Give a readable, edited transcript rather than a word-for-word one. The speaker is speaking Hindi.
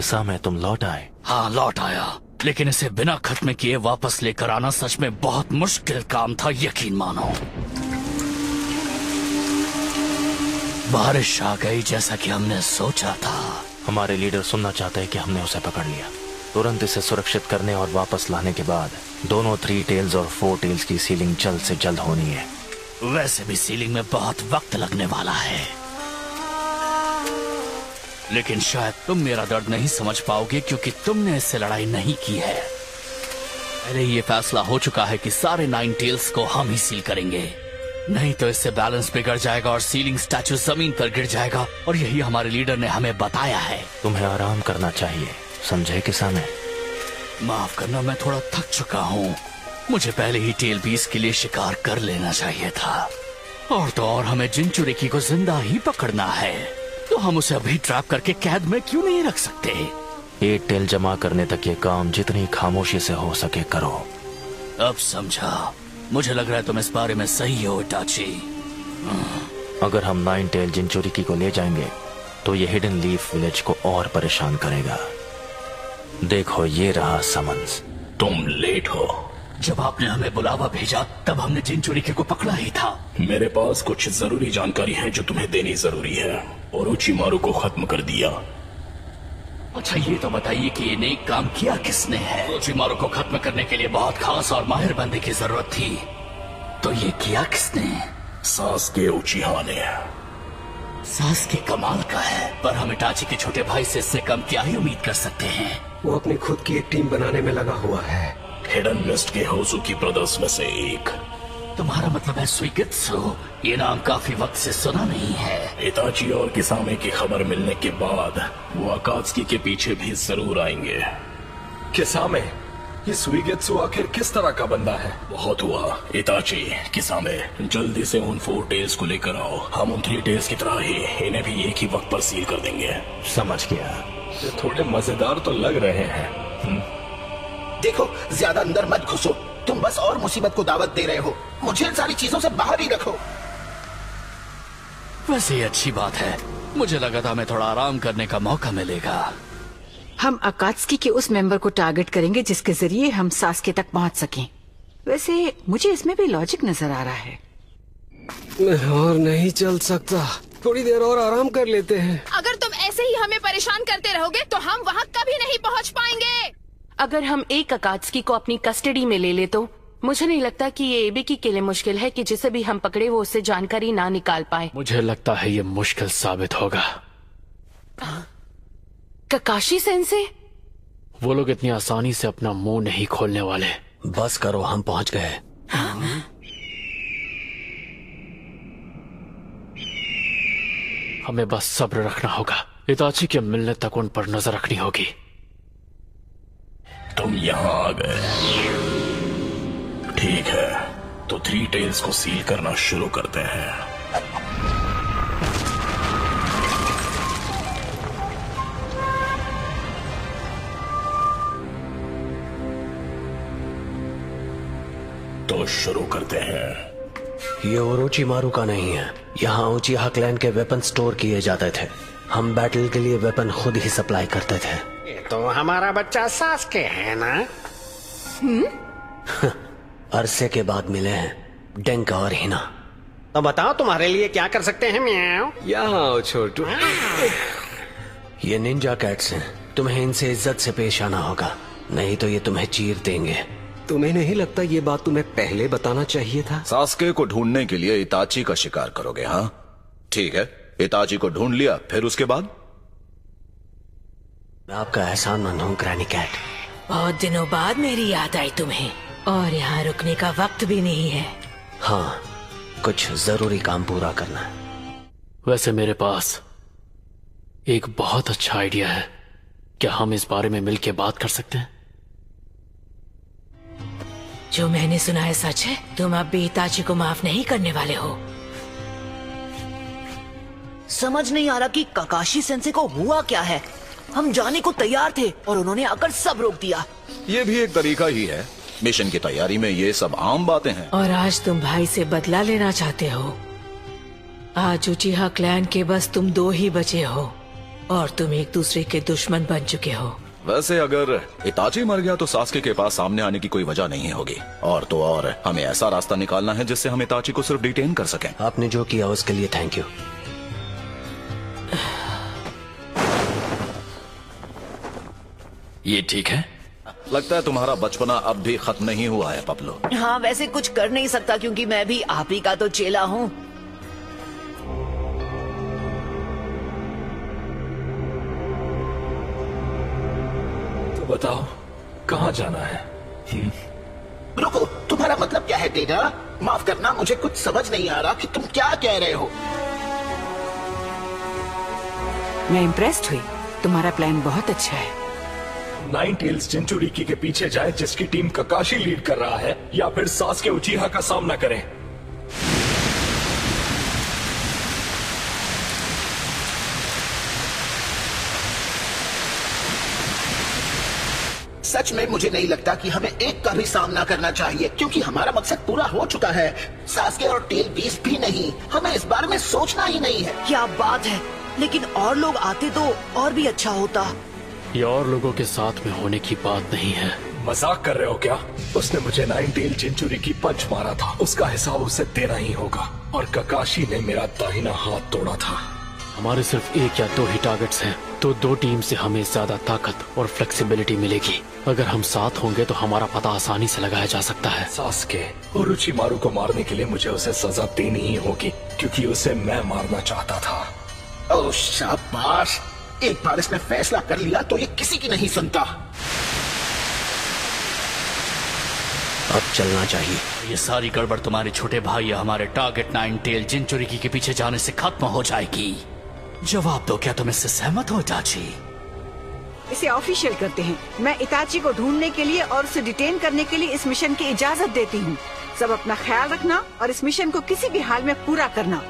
किसामे तुम लौट आए। हाँ लौट आया, लेकिन इसे बिना खत्म किए वापस लेकर आना सच में बहुत मुश्किल काम था, यकीन मानो। बारिश आ गई जैसा कि हमने सोचा था। हमारे लीडर सुनना चाहते हैं कि हमने उसे पकड़ लिया। तुरंत इसे सुरक्षित करने और वापस लाने के बाद दोनों 3 टेल्स और 4 टेल्स की सीलिंग जल्द से जल्द होनी है। वैसे भी सीलिंग में बहुत वक्त लगने वाला है, लेकिन शायद तुम मेरा दर्द नहीं समझ पाओगे क्योंकि तुमने इससे लड़ाई नहीं की है। पहले ये फैसला हो चुका है कि सारे 9 टेल्स को हम ही सील करेंगे, नहीं तो इससे बैलेंस बिगड़ जाएगा और सीलिंग स्टैचू जमीन पर गिर जाएगा। और यही हमारे लीडर ने हमें बताया है। तुम्हें आराम करना चाहिए, समझे किसामे? माफ करना, मैं थोड़ा थक चुका हूँ। मुझे पहले ही टेल बीस के लिए शिकार कर लेना चाहिए था। और तो और हमें जिनचुरिकी को जिंदा ही पकड़ना है, तो हम उसे अभी ट्रैप करके कैद में क्यों नहीं रख सकते? 8 टेल जमा करने तक ये काम जितनी खामोशी से हो सके करो। अब समझा। मुझे लग रहा है तुम इस बारे में सही हो इताची। अगर हम 9 टेल जिनचुरिकी को ले जाएंगे तो ये हिडन लीफ विलेज को और परेशान करेगा। देखो ये रहा समन्स। तुम लेट हो। जब आपने हमें बुलावा भेजा तब हमने जिनचुरिकी को पकड़ा ही था। मेरे पास कुछ जरूरी जानकारी है जो तुम्हें देनी जरूरी है। ओरोचिमारू को खत्म कर दिया। अच्छा ये तो बताइए कि ये नेक काम किया किसने है? ओरोचिमारू को खत्म करने के लिए बहुत खास और माहिर बंदे की जरूरत थी, तो ये किया किसने? सासुके उचिहा ने। सासुके कमाल का है, पर हम इटाची के छोटे भाई से इससे कम क्या ही उम्मीद कर सकते हैं? वो अपनी खुद की एक टीम बनाने में लगा हुआ है। हिडन वेस्ट के होजुकी ब्रदर्स में से एक। तुम्हारा मतलब है सुइगित्सु? ये नाम काफी वक्त से सुना नहीं है। इताची और किसामे की खबर मिलने के बाद वो अकात्सुकी के पीछे भी जरूर आएंगे। किसामे, ये सुइगेत्सु आखिर किस तरह का बंदा है? बहुत हुआ। इताची, किसामे, जल्दी से उन 4 टेल्स को लेकर आओ। हम उन 3 टेल्स की तरह ही इन्हें भी एक ही वक्त पर सील कर देंगे। समझ गया। ये थोड़े मजेदार तो लग रहे हैं। देखो, ज्यादा अंदर मत घुसो। तुम बस और मुसीबत को दावत दे रहे हो। मुझे इन सारी चीजों से बाहर ही रखो। वैसे ये अच्छी बात है। मुझे लगा था हमें थोड़ा आराम करने का मौका मिलेगा। हम अकात्सुकी के उस मेंबर को टारगेट करेंगे जिसके जरिए हम सासुके तक पहुंच सकें। वैसे मुझे इसमें भी लॉजिक नजर आ रहा है। मैं और नहीं चल सकता, थोड़ी देर और आराम कर लेते हैं। अगर तुम ऐसे ही हमें परेशान करते रहोगे तो हम वहाँ कभी नहीं पहुँच पाएंगे। अगर हम एक अकात्सुकी को अपनी कस्टडी में ले ले तो मुझे नहीं लगता कि ये एबीकी के लिए मुश्किल है कि जिसे भी हम पकड़े वो उससे जानकारी ना निकाल पाए। मुझे लगता है ये मुश्किल साबित होगा। ककाशी सेंसे? वो लोग इतनी आसानी से अपना मुंह नहीं खोलने वाले। बस करो, हम पहुंच गए। हमें बस सब्र रखना होगा। इताची के मिलने तक उन पर नजर रखनी होगी। तुम यहाँ आ गए, ठीक है, तो 3 टेल्स को सील करना शुरू करते हैं। तो शुरू करते हैं। ये ओरोचिमारू का नहीं है। यहाँ उचिहा क्लैन के वेपन स्टोर किए जाते थे। हम बैटल के लिए वेपन खुद ही सप्लाई करते थे। ये तो हमारा बच्चा सासुके है ना? अरसे के बाद मिले हैं डेंका और हिना। तो बताओ तुम्हारे लिए क्या कर सकते हैं? म्याओ। यहाँ आओ छोटू। ये निंजा कैट्स हैं, तुम्हें इनसे इज्जत से पेश आना होगा, नहीं तो ये तुम्हें चीर देंगे। तुम्हें नहीं लगता ये बात तुम्हें पहले बताना चाहिए था? सासुके को ढूंढने के लिए इताची का शिकार करोगे? हाँ ठीक है, इताची को ढूंढ लिया, फिर उसके बाद? मैं आपका एहसानमंद हूँ ग्रैनी कैट। बहुत दिनों बाद मेरी याद आई तुम्हें, और यहाँ रुकने का वक्त भी नहीं है। हाँ, कुछ जरूरी काम पूरा करना है। वैसे मेरे पास एक बहुत अच्छा आइडिया है। क्या हम इस बारे में मिलकर बात कर सकते हैं? जो मैंने सुना है सच है? तुम अब भी इताची को माफ नहीं करने वाले हो? समझ नहीं आ रहा कि ककाशी सेंसे को हुआ क्या है। हम जाने को तैयार थे और उन्होंने आकर सब रोक दिया। ये भी एक तरीका ही है। मिशन की तैयारी में ये सब आम बातें हैं। और आज तुम भाई से बदला लेना चाहते हो। आज उचिहा क्लैन के बस तुम 2 ही बचे हो, और तुम एक दूसरे के दुश्मन बन चुके हो। वैसे अगर इताची मर गया तो सास्के के पास सामने आने की कोई वजह नहीं होगी। और तो और हमें ऐसा रास्ता निकालना है जिससे हम इताची को सिर्फ डिटेन कर सकें। आपने जो किया उसके लिए थैंक यू। ये ठीक है? लगता है तुम्हारा बचपना अब भी खत्म नहीं हुआ है पपलो। हाँ, वैसे कुछ कर नहीं सकता क्योंकि मैं भी आप ही का तो चेला हूँ। तो बताओ कहाँ जाना है? रुको, तुम्हारा मतलब क्या है डेटा? माफ करना, मुझे कुछ समझ नहीं आ रहा कि तुम क्या कह रहे हो। मैं इम्प्रेस्ड हुई। तुम्हारा प्लान बहुत अच्छा है। नाइन टेल्स जिंचुरिकी के पीछे जाए जिसकी टीम ककाशी लीड कर रहा है, या फिर सास्के उचिहा का सामना करें? सच में मुझे नहीं लगता कि हमें एक का भी सामना करना चाहिए क्योंकि हमारा मकसद पूरा हो चुका है। सास्के और टेल 20 भी नहीं। हमें इस बारे में सोचना ही नहीं है। क्या बात है, लेकिन और लोग आते तो और भी अच्छा होता। ये और लोगों के साथ में होने की बात नहीं है। मजाक कर रहे हो क्या? उसने मुझे नाइन टेल जिंचुरिकी पंच मारा था, उसका हिसाब उसे देना ही होगा। और ककाशी ने मेरा दाहिना हाथ तोड़ा था। हमारे सिर्फ 1 या 2 ही टारगेट्स हैं, तो 2 टीम से हमें ज्यादा ताकत और फ्लेक्सिबिलिटी मिलेगी। अगर हम साथ होंगे तो हमारा पता आसानी से लगाया जा सकता है। सास्के और उचिमारू को मारने के लिए मुझे उसे सजा देनी ही होगी क्योंकि उसे मैं मारना चाहता था। ओह शाबाश, एक बार इसने फैसला कर लिया तो ये किसी की नहीं सुनता। अब चलना चाहिए। ये सारी गड़बड़ तुम्हारे छोटे भाई या हमारे टारगेट नाइन टेल जिंचुरिकी के पीछे जाने से खत्म हो जाएगी। जवाब दो, क्या तुम इससे सहमत हो इताची? इसे ऑफिशियल करते हैं। मैं इताची को ढूंढने के लिए और उसे डिटेन करने के लिए इस मिशन की इजाजत देती हूँ। सब अपना ख्याल रखना और इस मिशन को किसी भी हाल में पूरा करना।